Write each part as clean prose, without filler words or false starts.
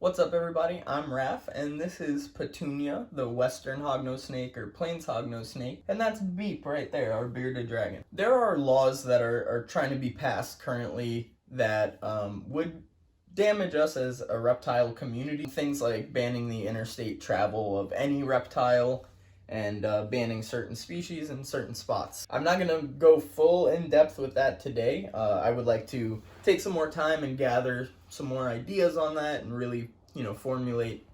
What's up, everybody? I'm Raph, and this is Petunia, the western hognose snake or plains hognose snake, and that's Beep right there, our bearded dragon. There are laws that are trying to be passed currently that would damage us as a reptile community. Things like banning the interstate travel of any reptile and banning certain species in certain spots. I'm not going to go full in depth with that today. I would like to take some more time and gather some more ideas on that and really, formulate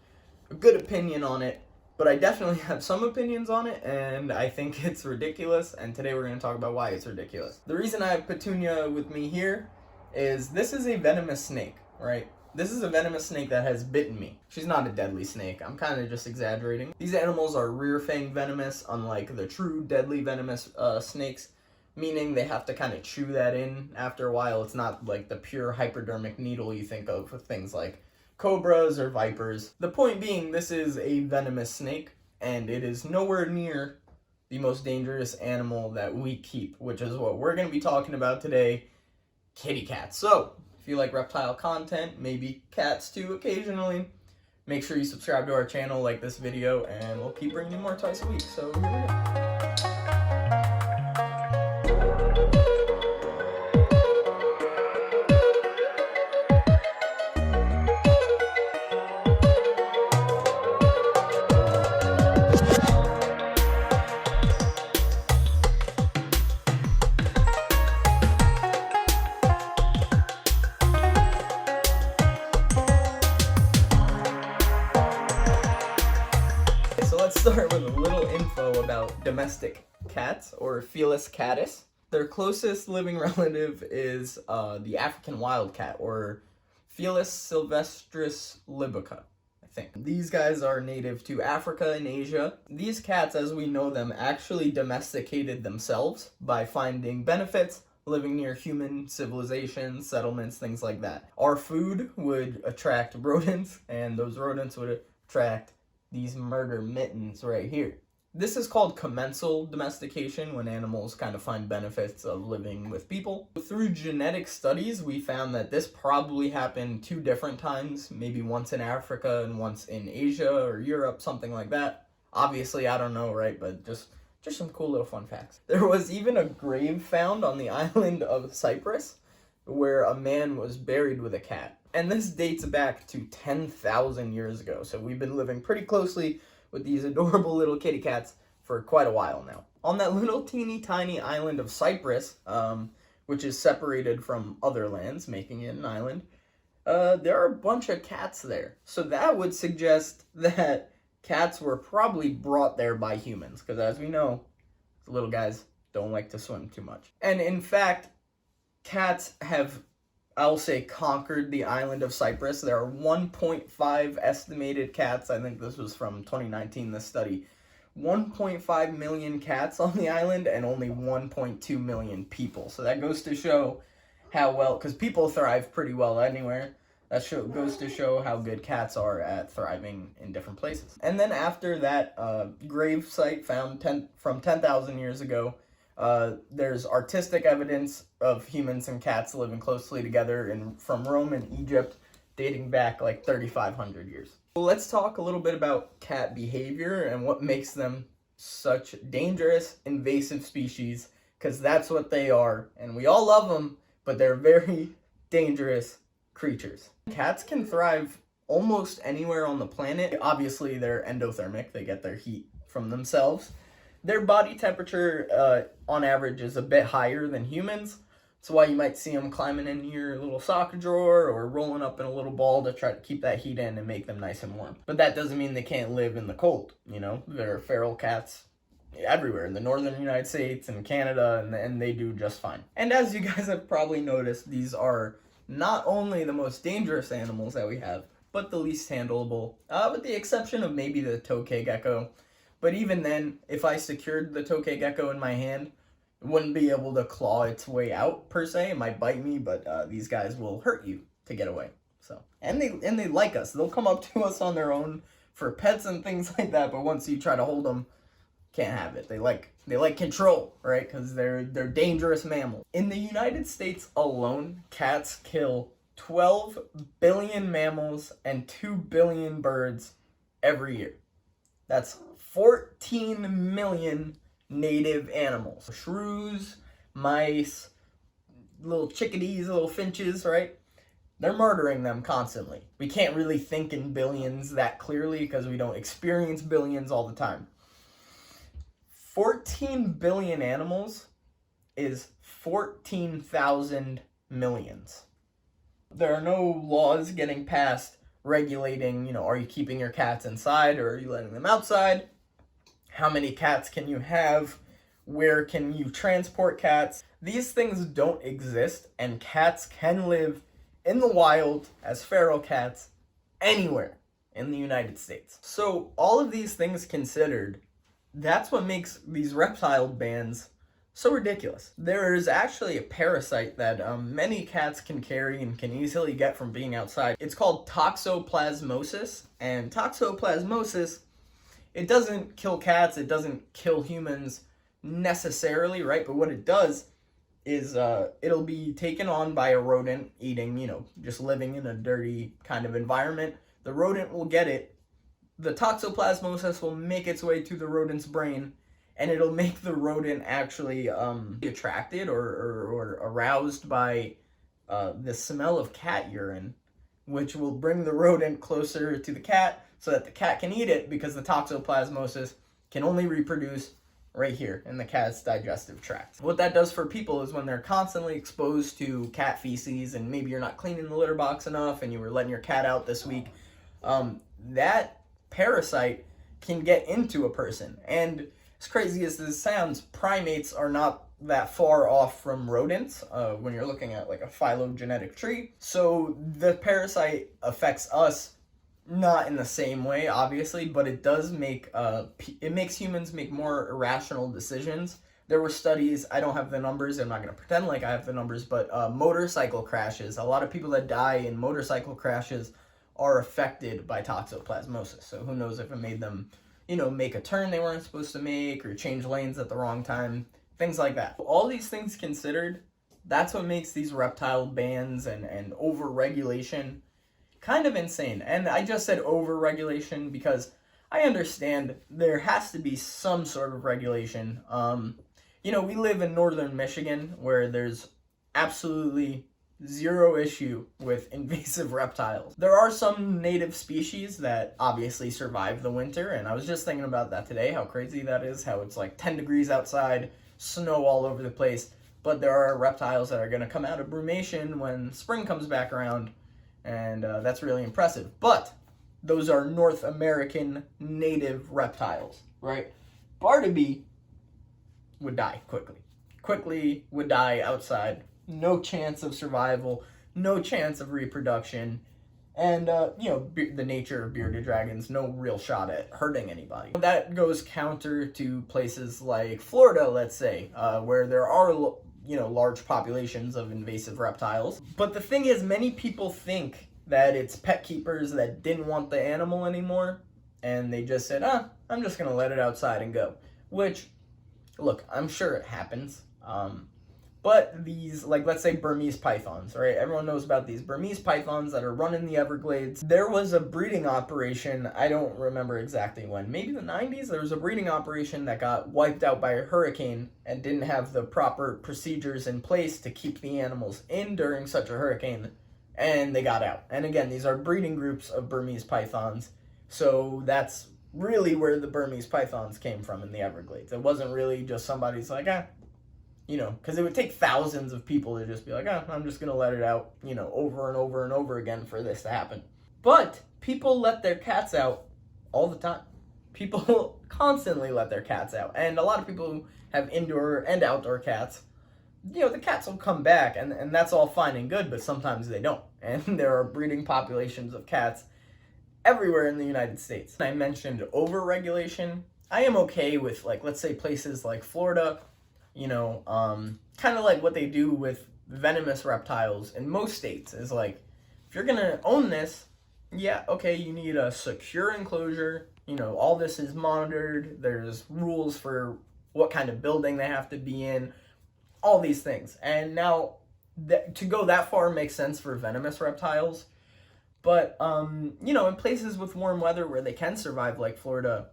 a good opinion on it. But I definitely have some opinions on it, and I think it's ridiculous, and today we're going to talk about why it's ridiculous. The reason I have Petunia with me here is this is a venomous snake, right? This is a venomous snake that has bitten me. She's not a deadly snake. I'm kind of just exaggerating. These animals are rear fang venomous, unlike the true deadly venomous snakes, meaning they have to kind of chew that in after a while. It's not like the pure hypodermic needle you think of with things like cobras or vipers. The point being, this is a venomous snake, and it is nowhere near the most dangerous animal that we keep, which is what we're going to be talking about today, kitty cats. So, if you like reptile content, maybe cats too occasionally, make sure you subscribe to our channel, like this video, and we'll keep bringing you more twice a week. So here we go. Let's start with a little info about domestic cats, or Felis catus. Their closest living relative is the African wildcat, or Felis sylvestris libica, I think. These guys are native to Africa and Asia. These cats, as we know them, actually domesticated themselves by finding benefits living near human civilizations, settlements, things like that. Our food would attract rodents, and those rodents would attract these murder mittens right here. This is called commensal domestication, when animals kind of find benefits of living with people. Through genetic studies, we found that this probably happened 2 different times, maybe once in Africa and once in Asia or Europe, something like that. Obviously, I don't know, right? But just some cool little fun facts. There was even a grave found on the island of Cyprus where a man was buried with a cat. And this dates back to 10,000 years ago. So we've been living pretty closely with these adorable little kitty cats for quite a while now. On that little teeny tiny island of Cyprus, which is separated from other lands, making it an island, there are a bunch of cats there. So that would suggest that cats were probably brought there by humans, because as we know, the little guys don't like to swim too much. And in fact, cats have, I'll say, conquered the island of Cyprus. There are 1.5 estimated cats. I think this was from 2019, this study. 1.5 million cats on the island and only 1.2 million people. So that goes to show how well, because people thrive pretty well anywhere. That goes to show how good cats are at thriving in different places. And then after that grave site found from 10,000 years ago, there's artistic evidence of humans and cats living closely together from Rome and Egypt, dating back like 3,500 years. Well, let's talk a little bit about cat behavior and what makes them such dangerous, invasive species, because that's what they are, and we all love them, but they're very dangerous creatures. Cats can thrive almost anywhere on the planet. Obviously, they're endothermic. They get their heat from themselves. Their body temperature, on average, is a bit higher than humans. That's why you might see them climbing in your little sock drawer or rolling up in a little ball to try to keep that heat in and make them nice and warm. But that doesn't mean they can't live in the cold, There are feral cats everywhere in the northern United States and Canada, and they do just fine. And as you guys have probably noticed, these are not only the most dangerous animals that we have, but the least handleable, with the exception of maybe the tokay gecko. But even then, if I secured the tokay gecko in my hand, it wouldn't be able to claw its way out, per se. It might bite me, but these guys will hurt you to get away. So, and they like us. They'll come up to us on their own for pets and things like that, but once you try to hold them, can't have it. They like control, right? Because they're dangerous mammals. In the United States alone, cats kill 12 billion mammals and 2 billion birds every year. That's 14 million native animals. Shrews, mice, little chickadees, little finches, right? They're murdering them constantly. We can't really think in billions that clearly because we don't experience billions all the time. 14 billion animals is 14,000 millions. There are no laws getting passed regulating, are you keeping your cats inside or are you letting them outside? How many cats can you have? Where can you transport cats? These things don't exist, and cats can live in the wild as feral cats anywhere in the United States. So all of these things considered, that's what makes these reptile bans so ridiculous. There is actually a parasite that many cats can carry and can easily get from being outside. It's called toxoplasmosis, and toxoplasmosis, it doesn't kill cats, it doesn't kill humans necessarily, right? But what it does is it'll be taken on by a rodent eating, just living in a dirty kind of environment. The rodent will get it. The toxoplasmosis will make its way to the rodent's brain, and it'll make the rodent actually attracted or aroused by the smell of cat urine, which will bring the rodent closer to the cat so that the cat can eat it, because the toxoplasmosis can only reproduce right here in the cat's digestive tract. What that does for people is when they're constantly exposed to cat feces, and maybe you're not cleaning the litter box enough and you were letting your cat out this week, that parasite can get into a person. And as crazy as this sounds, primates are not that far off from rodents when you're looking at like a phylogenetic tree. So the parasite affects us not in the same way, obviously, but it does make it makes humans make more irrational decisions. There were studies, I don't have the numbers, I'm not going to pretend like I have the numbers, but motorcycle crashes, a lot of people that die in motorcycle crashes are affected by toxoplasmosis. So who knows if it made them, make a turn they weren't supposed to make or change lanes at the wrong time, things like that. All these things considered, that's what makes these reptile bans and over-regulation kind of insane. And I just said over-regulation because I understand there has to be some sort of regulation. We live in northern Michigan where there's absolutely zero issue with invasive reptiles. There are some native species that obviously survive the winter, and I was just thinking about that today, how crazy that is, how it's like 10 degrees outside, snow all over the place, but there are reptiles that are going to come out of brumation when spring comes back around, and that's really impressive. But those are North American native reptiles, right? Barnaby would die quickly would die outside. No chance of survival, no chance of reproduction, and the nature of bearded dragons, no real shot at hurting anybody. That goes counter to places like Florida, let's say, where there are large populations of invasive reptiles. But the thing is, many people think that it's pet keepers that didn't want the animal anymore, and they just said, I'm just gonna let it outside and go. Which, look, I'm sure it happens. But these, let's say Burmese pythons, right? Everyone knows about these Burmese pythons that are running the Everglades. There was a breeding operation, I don't remember exactly when, maybe the 90s? There was a breeding operation that got wiped out by a hurricane and didn't have the proper procedures in place to keep the animals in during such a hurricane, and they got out. And again, these are breeding groups of Burmese pythons, so that's really where the Burmese pythons came from in the Everglades. It wasn't really just somebody's like, because it would take thousands of people to just be like, I'm just going to let it out, over and over and over again for this to happen. But people let their cats out all the time. People constantly let their cats out. And a lot of people who have indoor and outdoor cats, the cats will come back, and that's all fine and good, but sometimes they don't. And there are breeding populations of cats everywhere in the United States. I mentioned over-regulation. I am okay with, let's say places like Florida, kind of like what they do with venomous reptiles in most states is if you're going to own this, you need a secure enclosure, all this is monitored, there's rules for what kind of building they have to be in, all these things. And now to go that far makes sense for venomous reptiles. But, you know, in places with warm weather where they can survive, like Florida,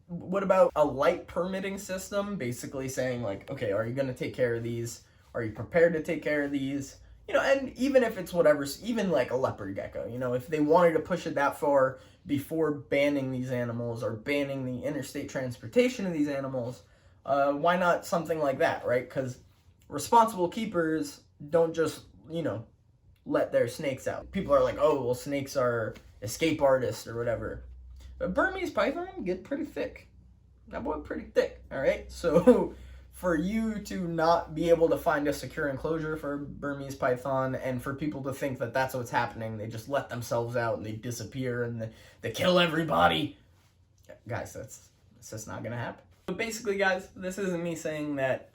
what about a light permitting system? Basically saying, like, okay, are you going to take care of these? Are you prepared to take care of these? You know, and even if it's whatever, even like a leopard gecko, you know, if they wanted to push it that far before banning these animals or banning the interstate transportation of these animals, why not something like that, right? Because responsible keepers don't just, you know, let their snakes out. People are like, oh, well, snakes are escape artists or whatever. But Burmese python get pretty thick. That boy pretty thick, all right? So for you to not be able to find a secure enclosure for Burmese python and for people to think that that's what's happening, they just let themselves out and they disappear and they kill everybody. Guys, that's just not gonna happen. But basically, guys, this isn't me saying that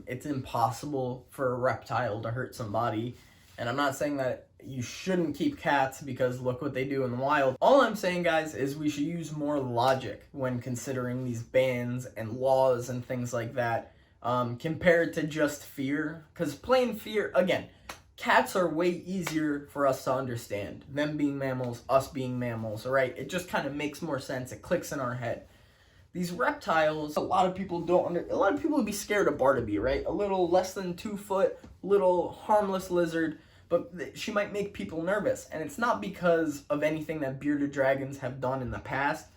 it's impossible for a reptile to hurt somebody. And I'm not saying that you shouldn't keep cats because look what they do in the wild. All I'm saying, guys, is we should use more logic when considering these bans and laws and things like that, compared to just fear. Because plain fear, again, cats are way easier for us to understand. Them being mammals, us being mammals, right? It just kind of makes more sense. It clicks in our head. These reptiles, a lot of people would be scared of Barnaby, right? A little less than 2 foot, little harmless lizard. But she might make people nervous, and it's not because of anything that bearded dragons have done in the past.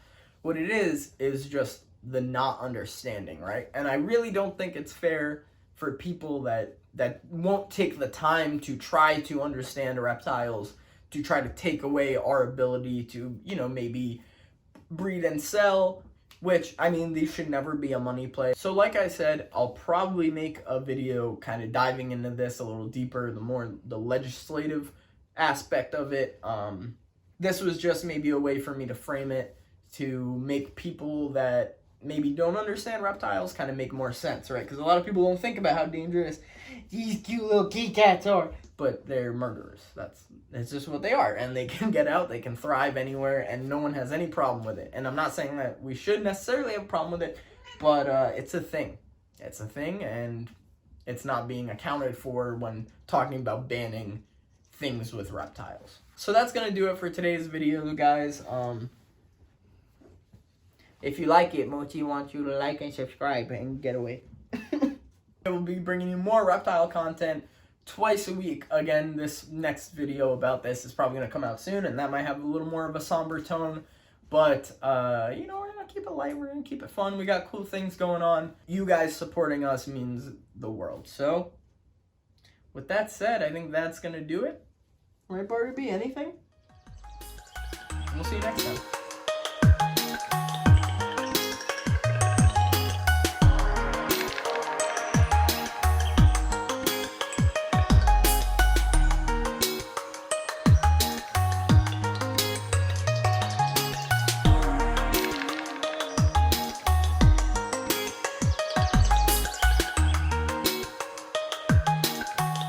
What it is just the not understanding, right? And I really don't think it's fair for people that won't take the time to try to understand reptiles, to try to take away our ability to, you know, maybe breed and sell, which, I mean, these should never be a money play. So like I said, I'll probably make a video kind of diving into this a little deeper, the legislative aspect of it. This was just maybe a way for me to frame it to make people that maybe don't understand reptiles kind of make more sense, right? Because a lot of people don't think about how dangerous these cute little kitty cats are, but they're murderers. It's just what they are, and they can get out, they can thrive anywhere, and no one has any problem with it. And I'm not saying that we should necessarily have a problem with it, but it's a thing. It's a thing, and it's not being accounted for when talking about banning things with reptiles. So that's going to do it for today's video, guys. If you like it, Mochi wants you to like and subscribe and get away. I will be bringing you more reptile content twice a week. Again, this next video about this is probably going to come out soon, and that might have a little more of a somber tone. But, you know, we're going to keep it light. We're going to keep it fun. We got cool things going on. You guys supporting us means the world. So, with that said, I think that's going to do it. Right, Barnaby? Anything? We'll see you next time.